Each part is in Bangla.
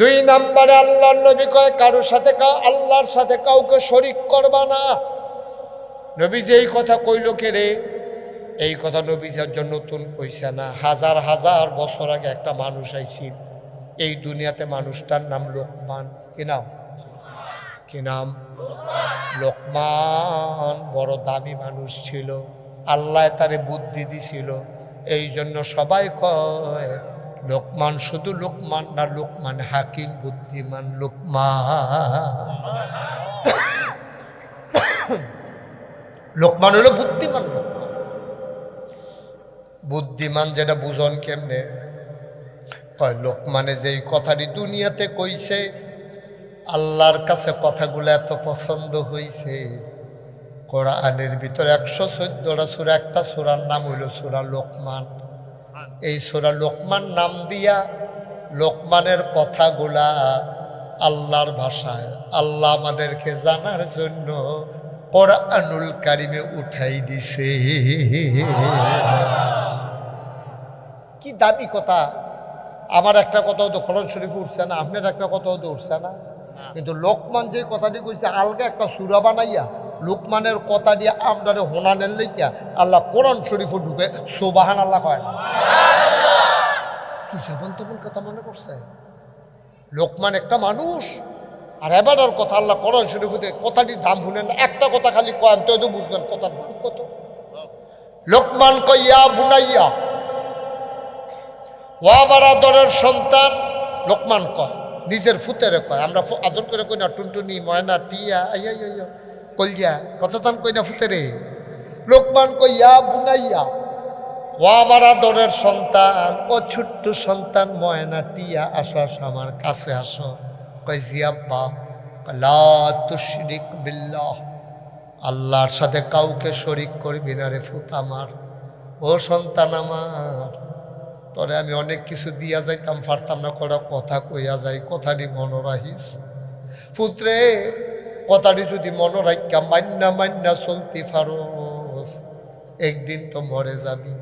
দুই নম্বরে আল্লাহর নবী কয় কারোর সাথে আল্লাহর সাথে কাউকে শরীক করবা না। নবী যে এই কথা কইল কে রে, এই কথা নবীর জন্য নতুন কইছে না। হাজার হাজার বছর আগে একটা মানুষ আইছিল এই দুনিয়াতে, মানুষটার নাম লোকমান। কি নাম? কি নাম? লোকমান বড় দামি মানুষ ছিল, আল্লাহ তারে বুদ্ধি দিছিল। এই জন্য সবাই কয় লোকমান শুধু লোকমান না, লোকমান হাকিম, বুদ্ধিমান লোকমান। লোকমান হলো বুদ্ধিমান। লোকমান বুদ্ধিমান যেটা বুঝন কেমনে? কয় লোকমানে যেই কথাটি দুনিয়াতে কইছে, আল্লাহর কাছে কথাগুলো এত পছন্দ হইছে, কোরআনের ভিতরে 114টা সূরা, একটা সূরার নাম হইল সূরা লোকমান। এই সূরা লোকমান নাম দিয়া লোকমানের কথাগুলা আল্লাহর ভাষায় আল্লাহ আমাদেরকে জানার জন্য কোরআনুল কারিমে উঠাই দিছে। কি দামি কথা! আমার একটা কথাও তো কোরআন শরীফ উঠছে না, আপনার একটা কথাও তো উঠছে না, কিন্তু লোকমান যে কথাটি কইছে আলগা একটা সূরা বানাইয়া লোকমানের কথা দিয়ে আমরা হোনানের লইয়া আল্লাহ কোরআন শরীফও ঢুকে সুবহানাল্লাহ কয়। কি যেমন তেমন কথা মনে করছে? লোকমান একটা মানুষ, আর এবারের কথা আল্লাহ কোরআন শরীফে কথাটির দাম শুনেন না, একটা কথা খালি কয় তো বুঝবেন কথার দাম কত। লোকমান কয় ইয়া বুনাইয়া, ও আমার আদরের সন্তান। লোকমান কয় নিজের ফুতেরে কয়, আমরা আদর করে কই না টুনটুনি, ময়না, টিয়া, আইয়া কলজা, কথা তান কই না ফুতেরে। লোকমান কই ইয়া বুনাইয়া, ও আমার আদরের সন্তান, ও ছোট্ট সন্তান ময়না, টিয়া, আসো আসো আমার কাছে আসো। কয় জি আব্বা। লা তুশরিক বিল্লাহ, আল্লাহর সাথে কাউকে শরিক করবি না রে ফুত আমার। ও সন্তান আমার, তরে আমি অনেক কিছু দিয়া যাইতাম, পারতাম না, করা কথা কইয়া যাই, কথাটি মনে রাখিস পুত্রে। কথাটি যদি মনে রাখা মান্না মান্না চলতি ফারস, একদিন তো মরে যাবি।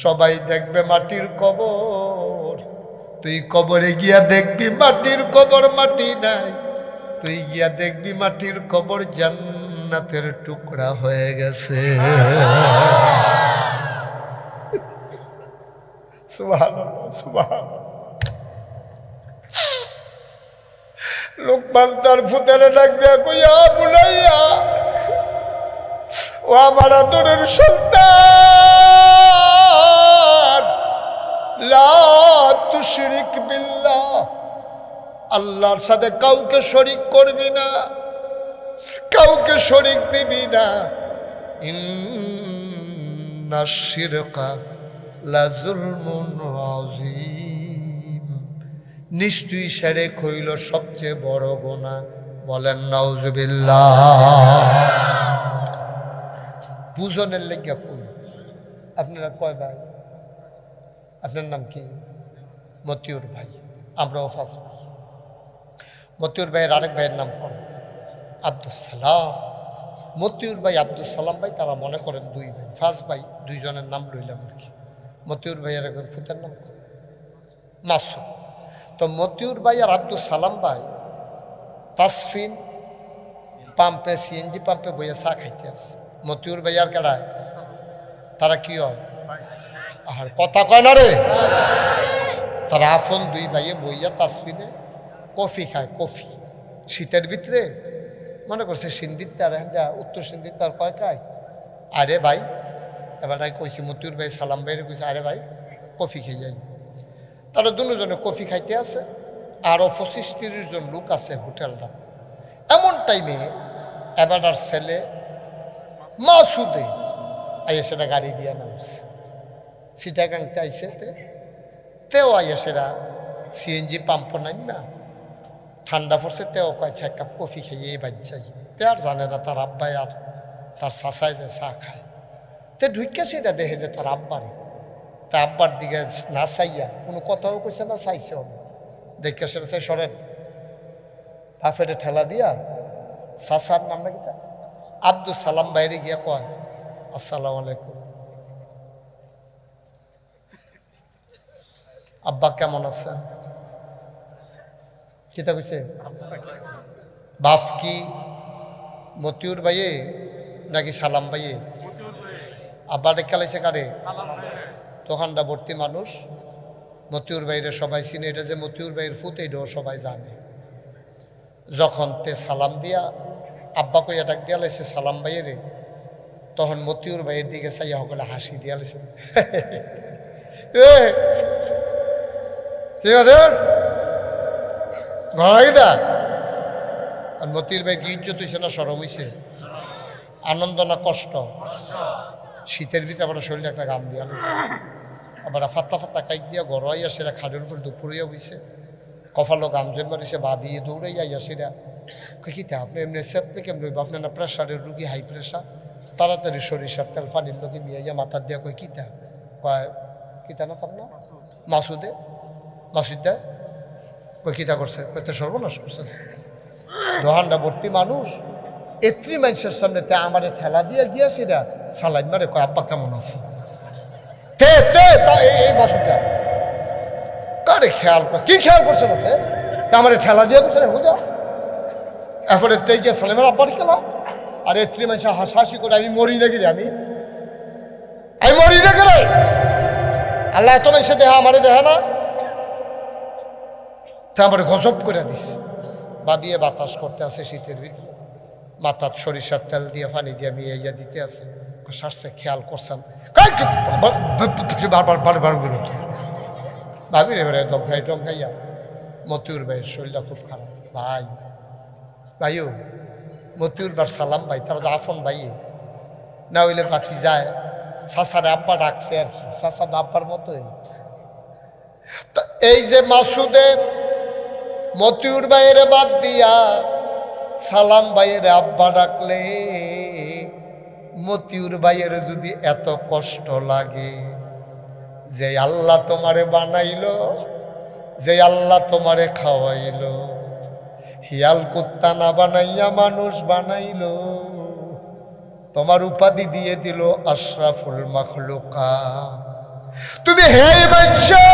সবাই দেখবে মাটির কবর, তুই কবরে গিয়া দেখবি মাটির কবর, মাটি নাই। তুই গিয়া দেখবি মাটির কবর জান্নাতের টুকরা হয়ে গেছে। সুবহানাল্লাহ, সুবহানাল্লাহ। লোকমান তার ফুতেরে ডাক দেয়া কইয়া বুলাইয়া, ও আমার আদরের সন্তান, লা তুশরিক বিল্লাহ, আল্লাহর সাথে কাউকে শরিক করবি না, কাউকে শরিক দিবি না। ইন্নাশ শিরকা লাযুলমুন আযীম, নিশ্চয়ই শিরক হইল সবচেয়ে বড় গুনাহ। বলেন নাউজুবিল্লাহ। বুঝনের লেগে কই। আপনারা কয় ভাই? আপনার নাম কি? মতিউর ভাই। আমরাও 5 ভাই। মতিউর ভাইয়ের আরেক ভাইয়ের নাম কোন? আব্দুল সালাম। মতিউর ভাই, আব্দুল সালাম ভাই, তারা মনে করেন 2 ভাই। 5 ভাই, 2 জনের নাম লইলাম আর কি। মতিউর ভাইয়ের একজন ফুতের নাম মাসুম। তো মতিউর ভাই আর আব্দুল সালাম ভাই তাসফিন পাম্পে, সিএনজি পাম্পে বইয়া চা খাইতে আছে। মতিউর ভাই আর কেডায়? তারা কি হয়? আর কথা কয় না রে। তারা আফন 2 ভাইয়ে বইয়া তাসফিনে কফি খায়। কফি শীতের ভিতরে মনে করছে সিন্ধির তার, উত্তর সিন্ধির তার কয় খায়। আরে ভাই, এবার কইছি মতিউর ভাই সালাম ভাইরে কইছে, আরে ভাই কফি খেয়ে যাই। তারা দুজনে কফি খাইতে আছে, আরও 25-30 জন লোক আছে হোটেলটা। এমন টাইমে এবার ছেলে মাসুদে আইয়া সেটা গাড়ি দিয়া নামছে, সিটাগাংতে আইসে তেও আইয়া সেটা সিএনজি পাম্প নাই না, ঠান্ডা পড়ছে, তেও কয় 1 কাপ কফি খাইয়ে এই বাচ্চাই। তে আর জানে না তার আব্বাই আর তার চাচাই যে চা খায়। তে ঢুকে সেটা দেখে যে তার আব্বারে, তা আব্বার দিকে না চাইয়া কোনো কথাও কইছে না, চাইছেও না। দেখে সেটা চাই সরেন, বাফেরে ঠেলা দিয়া চাচার নাম নাকি তা আব্দুল সালাম বাইরে গিয়া কয়, আসসালামু আলাইকুম আব্বা, কেমন আছেন? কিতা কইছে বাফ কি মতিউর ভাইয়ে নাকি সালাম ভাইয়ে আব্বা ডেকালাইছে কারে দোকানটা ভর্তি মানুষ মতিউর ভাইরে সবাই চিনে এটা যে মতিউর ভাইয়ের ফুত এটাও সবাই জানে যখন তে সালাম দিয়া আব্বা কইয়া ডাক দিয়া লাইছে সালাম ভাইয়েরে তখন মতিউর ভাইয়ের দিকে চাইয়া সকলে হাসি দিয়া লাইছে আর মতিউর ভাই কি ইজ্জত হইছে না সরম হইছে আনন্দ না কষ্ট শীতের ভিতরে আবার শরীরে একটা গাম দিয়া লাইছে আবার ফাত্তা ফাত্তা কাইক দিয়া গড়াইয়া সেরা খাটের উপর দুপুরিয়া বইছে কফালো গাম জমা রয়েছে ভাবিয়ে দৌড়াইয়া সেরা কিতা আপনি এমনি সেতলে কেমন রইব আপনার না প্রেশারের রুগী হাই প্রেশার তাড়াতাড়ি সরিষার তেল পানির লোকে মিয়াইয়া মাথার দিয়া কই কিতা কয় কিতা না তার না মাসুদে মাসুদ দেয় কই কিতা করছে কইতে সর্বনাশ করছে দোহানটা ভর্তি মানুষ এত্রি মানুষের সামনে তে আমারে ঠেলা দিয়া গিয়া সেরা সালাইন মারে কয় আব্বা কেমন আছে তে তে তা এই মাসুদা কারে খেয়াল কর কি খেয়াল করছে না তে আমারে ঠেলা দিয়া করছে না হুদা এরপরে তে গিয়া সালাইমার আব্বার খেলা আর এত্রি মানুষের হাসাহাসি করে আমি মরি নাকি আমি মরি না কেন আল্লাহ এত মানুষে দেহা আমারে দেহা না তা আমার গজব করে দিস ভাবিয়ে বাতাস করতে আছে শীতের ভিতরে মাথার সরিষার তেল দিয়ে পানি দিয়ে মিয়াইয়া দিতে আছে সারছে খেয়াল করছেন বারবার বারবার বিরত ভাবি রে বেড়ে দম খাইয়া মতিউর ভাইয়ের শরীরটা খুব খারাপ ভাই ভাইও মতিউর বার সালাম ভাই তারা তো আফন ভাই না হইলে বাকি যায় চাচারে আব্বা ডাকছে আর কি চাচা আব্বার মতোই এই যে মাসুদে মতিউর ভাইয়ের বাদ দিয়া সালাম ভাইয়ের আব্বা ডাকলে মতিউর ভাইয়ের যদি এত কষ্ট লাগে যে আল্লাহ তোমারে বানাইলো যে আল্লাহ তোমারে খাওয়াইলো হিয়াল কুত্তা না বানাইয়া মানুষ বানাইলো তোমার উপাধি দিয়ে দিল আশরাফুল মাখলুকাত তুমি হে বাঞ্চা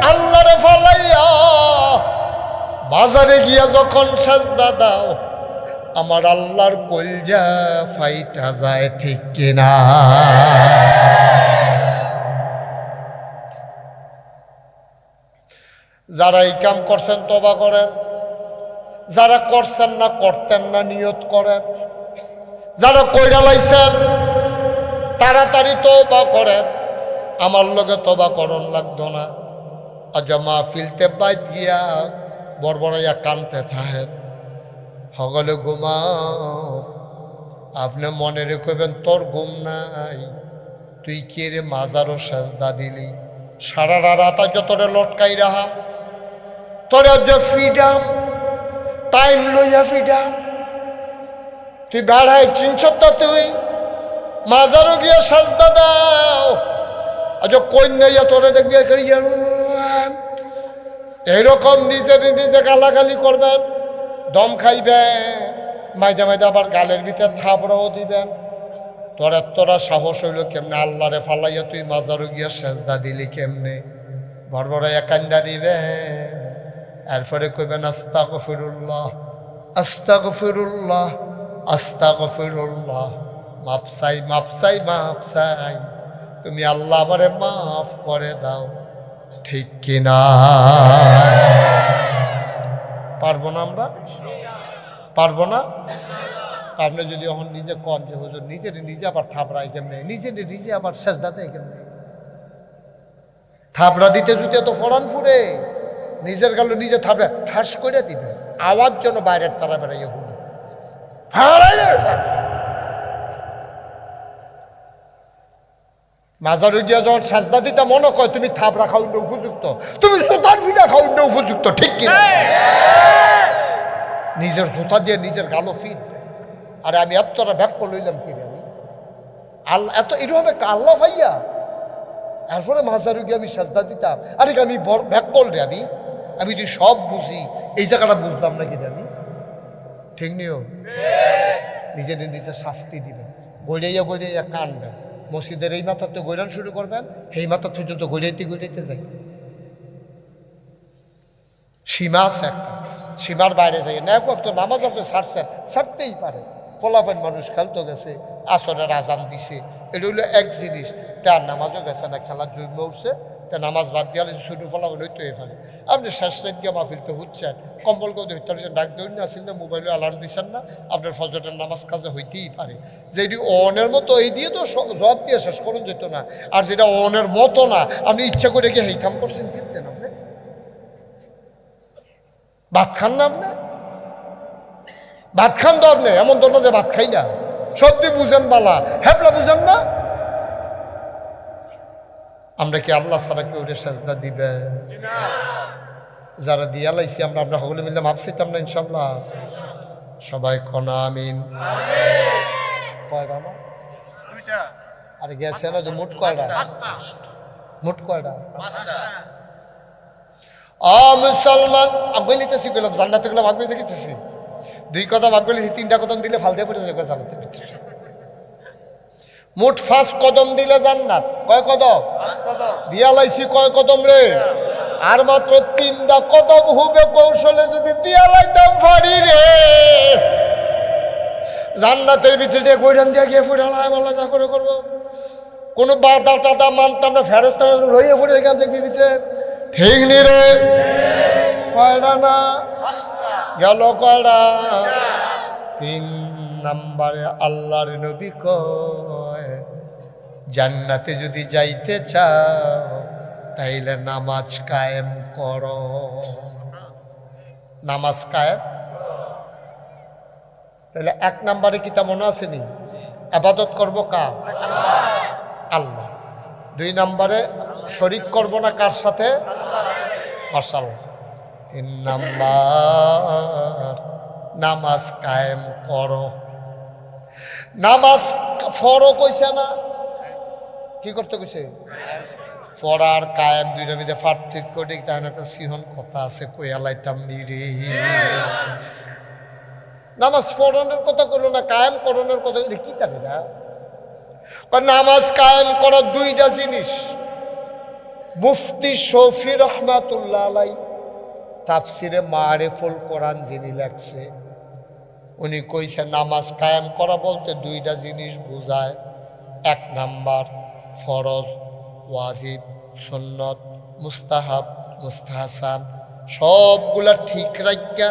আল্লাহরে ফালাইয়া বাজারে গিয়া যখন সাজদা দাও আমার আল্লাহর কলজা ফাইটা যায় ঠিক কিনা যারা এই কাম করছেন তওবা করেন যারা করছেন না করতেন না নিয়ত করেন যারা কইরা লাইছেন তাড়াতাড়ি তওবা করেন আমার লগে তওবা করন লাগতো না আজ মাহফিলতে বাইত গিয়া বড়বড়াইয়া কানতে থাকেন সকলে ঘুমাও আপনি মনে রেখবেন তোর ঘুম নাই তুই কে রে মাজারও সেজদা দিলি সারা রাত যতরে লটকাই রাহা তোরে যে ফ্রিডম টাইম লইয়া ফ্রিডম তুই বেড়াই চিনছত্তা তুই মাজারও গিয়া সেজদা দাও আজ কন্যা তোরে দেখবি এইরকম নিজে গালাগালি করবেন দম খাইবেন মাঝে মাঝে আবার গালের ভিতরে থাপড়াও দিবেন তোরা সাহস হইল কেমনে আল্লাহরে ফালাইয়া তুই মাজারও গিয়া সেজদা দিলি কেমনে বড়বড়াইয়া কান্দা দিবেন এরপরে কইবেন আস্তাগফিরুল্লাহ আস্তাগফিরুল্লাহ আস্তাগফিরুল্লাহ মাপ চাই তুমি আল্লাহ আমারে মাফ করে দাও ঠিক কিনা পারবো না আমরা পারবো না আপনি যদি এখন নিজে কন যে হুজুর নিজে আবার থাপড়ায় কেমনে নিজে আবার সেজদা দেয় কেমনে থাপড়া দিতে যদি এত ফরান ফুরে নিজের গাল নিজে থাপড়া ঠাস করে দিবে আওয়াজ যেন বাইরের তারা বেড়াইয়া হুল মাজারে গিয়া যখন সাজদা দিতে মনে কয় তুমি থাপড়া খাওয়ার উপযুক্ত তুমি জুতার ফিটা খাওয়ার উপযুক্ত ঠিক কি নিজের জুতা দিয়ে নিজের গালো ফিট আরে আমি এতটা ব্যাখ্যা লইলাম কি রে আমি আল্লাহ এত এরকম একটা আল্লাহ ভাইয়া এরপরে মাজারে গিয়ে আমি সাজদা দিতাম আরে আমি ব্যাখ্যা রে আমি যদি সব বুঝি এই জায়গাটা বুঝতাম না কি রে আমি ঠিক নিও নিজে শাস্তি দিবেন গড়াইয়া কানবেন মসজিদের এই মাথার তো গৈরান শুরু করবেন এই মাথার পর্যন্ত গড়াইতে যাই সীমা আছে একটা, সীমার বাইরে যাই না। এখন তো নামাজ আপনি ছাড়ছেন, ছাড়তেই পারে। পোলাপেন মানুষ খেলতে গেছে, আসরের আজান দিছে, এটা হলো এক জিনিস। তার নামাজও গেছে না, খেলার জন্ম উঠছে, তা নামাজ বাদ দিয়ে ছোটো ফলাফল হইতে ফেলে। আপনি শেষ রাত দিয়ে মাহফিলতে হচ্ছেন, কম্বল করে হইতে পারছেন, ডাক দৌড় না আসেন না, মোবাইলে অ্যালার্ম দিচ্ছেন না, আপনার ফজরের নামাজ কাজে হইতেই পারে। যে এটি অনের মতো এই দিয়ে তো জবাব দিয়ে শেষ করুন যেত না। আর যেটা অনের মতো না, আপনি ইচ্ছা করে গিয়ে এই কাম করছেন, দিতেন আপনি ভাত খান না, আপনি ভাত খান তো আপনি, এমন তো না যে ভাত খাই না, সত্যি বুঝেন বালা, হ্যাপলা বুঝেন না। আমরা কি আল্লাহ ছাড়া কেউ সাজদা দিবে? যারা দিয়া লাইছি আমরা, আমরা সকলে মিলে মাপ চাইতাম না ইনশাল্লাহ। সবাই কনা আমিন। কয়টা না আরে গেছে না যে মোট কয়টা? মোট কয়টা? মুসলমান আগে লিতেছি, গেলাম জান্নাতে, গেলাম আগে গেতেছি, 2 কদম আগে লিছি, 3টা কদম দিলে ফালতে পড়ে যাবে জান্নাতের ভিতরে। মোট 5 কদম দিলে জান্নাত। কয় কদম দিয়া লাইছি? কয় কদম রে? আর মাত্র 3টা কদম হবে কৌশলে যদি দিয়া লাইতাম পারি রে, জান্নাতের ভিতরে দিয়ে গৈরান দিয়ে গিয়ে ফুটে আল্লাহ যা করে করবো, কোনো বাধা টাদা মানতাম না, ফেরেস্তা লইয়ে ফুটে এখান থেকে ভিতরে। ঠিক নি রে? কয়টা না গেল? কয়টা? 3 নম্বরে আল্লাহর নবী কয়, জান্নাতে যদি যাইতে চাও তাইলে নামাজ কায়েম করো। নামাজ কায়েম। তাহলে 1 নম্বরে কি তা মনে আসেনি? ইবাদত করবো কার? আল্লাহ। 2 নম্বরে শরীক করব না কার সাথে? মাশাআল্লাহ। 3 নাম্বার নামাজ কায়েম করো। নামাজ ফরজ কইছে না? কি করতে কইছে? পড়ার কায়েম, 2টার মধ্যে পার্থক্য ঠিক তাহলে একটা সিহন কথা আছে, কইয়া লাইতাম নিরে। নামাজ পড়ানোর কথা করলো না, কায়েম করণের কথা কি থাকে না? নামাজ কায়েম করার 2টা জিনিস। মুফতি শফি রহমাতুল্লাহ আলাই তাফসিরে মারিফুল কোরআন যিনি লেখছে, উনি কইছে নামাজ কায়েম করা বলতে 2টা জিনিস বোঝায়। 1 নাম্বার ফরজ, ওয়াজিব, সুন্নত, মুস্তাহাব, মুস্তাহসান সবগুলা ঠিক রাখিয়া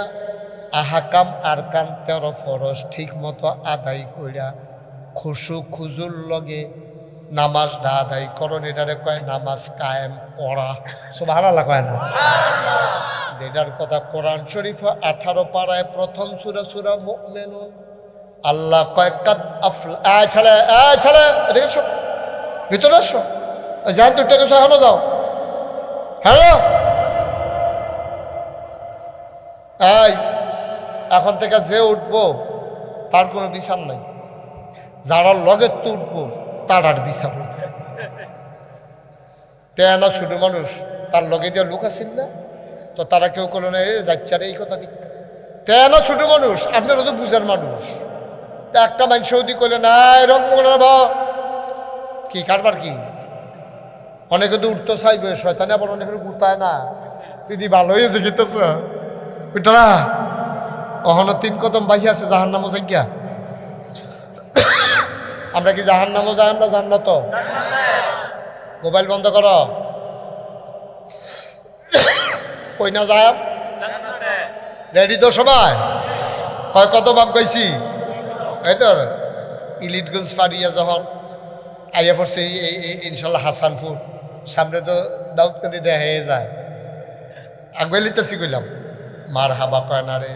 আহকাম আরকান 13 ফরজ ঠিক মতো আদায় কইরা খুশু খুজুর লগে নামাজটা আদায় করণ, এটারে কয় নামাজ কায়েম করা। সুবহানাল্লাহ কয় না? যেটার কথা কোরআন শরীফ 18 পারায় প্রথম সূরা সূরা মুমিনুন আল্লাহ কয় কাদ আফলা। ছেলে ছেলে এদিকে এসো, ভিতরে এসো, যান দুটাকে সহানো দাও। হ্যালো, এই এখন থেকে যে উঠবো তার কোনো বিচার নাই, যারা লগে তো উঠবো তার আর বিচার হইবে। তেনা ছোট মানুষ, তার লগে দিয়ে লোক আসিল না, তো তারা কেউ করলো না যাচ্ছে এই কথা দিক। তেনা ছোট মানুষ, আপনারা তো বুঝার মানুষ, তা একটা মানুষ সৌদি করলে না এরকম কি কারবার কি? অনেকে তো উঠতে চাইবে, শয়তানে আবার অনেকে গুতায় না। তুই ভালো হয়েছে গিতেছ উঠা, অহনো 3 কদম বাহি আছে জাহান্নামও যাইয়া। আমরা কি জাহান্নামও যাই? আমরা জান্নাত। মোবাইল বন্ধ করো, কই না যায়? রেডি তো সবাই? কয় কত ভাগ পাইছি? এই তো ইলিটগঞ্জ পাড়িয়া যখন আইয়া পড়ছে ইনশাল্লাহ হাসানপুর, সামনে তো দাউদকান্দি দেখা যায়, আগুয়ে লিতেছি কইলাম মার হাবা কয় না রে।